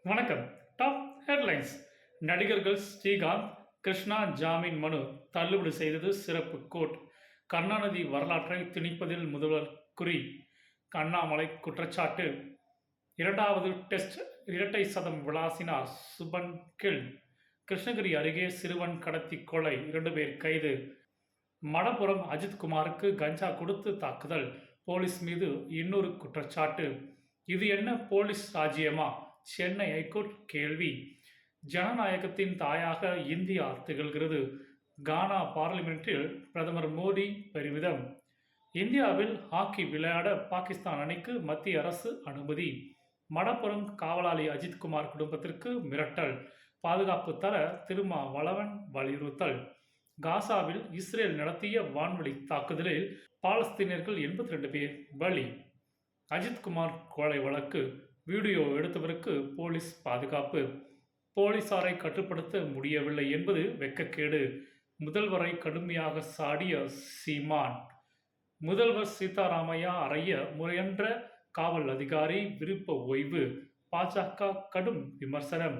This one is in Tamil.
வணக்கம். Top headlines. நடிகர்கள் ஸ்ரீகாந்த், கிருஷ்ணா ஜாமீன் மனு தள்ளுபடி செய்தது சிறப்பு கோர்ட். கருணாநிதி வரலாற்றை திணிப்பதில் முதல்வர் குறி. அண்ணாமலை குற்றச்சாட்டு. இரண்டாவது டெஸ்ட் இரட்டை சதம் விளாசினார் சுபன் கில். கிருஷ்ணகிரி அருகே சிறுவன் கடத்தி கொலை, 2 பேர் கைது. மடப்புரம் அஜித்குமாருக்கு கஞ்சா கொடுத்து தாக்குதல், போலீஸ் மீது இன்னொரு குற்றச்சாட்டு. இது என்ன போலீஸ் ராஜ்யமா? சென்னை ஐகோர்ட் கேள்வி. ஜனநாயகத்தின் தாயாக இந்தியா திகழ்கிறது. கானா பார்லிமென்ட்டில் பிரதமர் மோடி பெருமிதம். இந்தியாவில் ஹாக்கி விளையாட பாகிஸ்தான் அணிக்கு மத்திய அரசு அனுமதி. மடப்புரம் காவலாளி அஜித்குமார் குடும்பத்திற்கு மிரட்டல், பாதுகாப்பு தர திருமாவளவன் வலியுறுத்தல். காசாவில் இஸ்ரேல் நடத்திய வான்வழி தாக்குதலில் பாலஸ்தீனியர்கள் 82 பேர் பலி. அஜித்குமார் கொலை வழக்கு, வீடியோ எடுத்தவருக்கு போலீஸ் பாதுகாப்பு. போலீசாரை கட்டுப்படுத்த முடியவில்லை என்பது வெட்கக்கேடு. முதல்வரை கடுமையாக சாடிய சீமான். முதல்வர் சித்தராமையா அறைய முறையற்ற காவல் அதிகாரி விருப்ப ஓய்வு, பாஜக கடும் விமர்சனம்.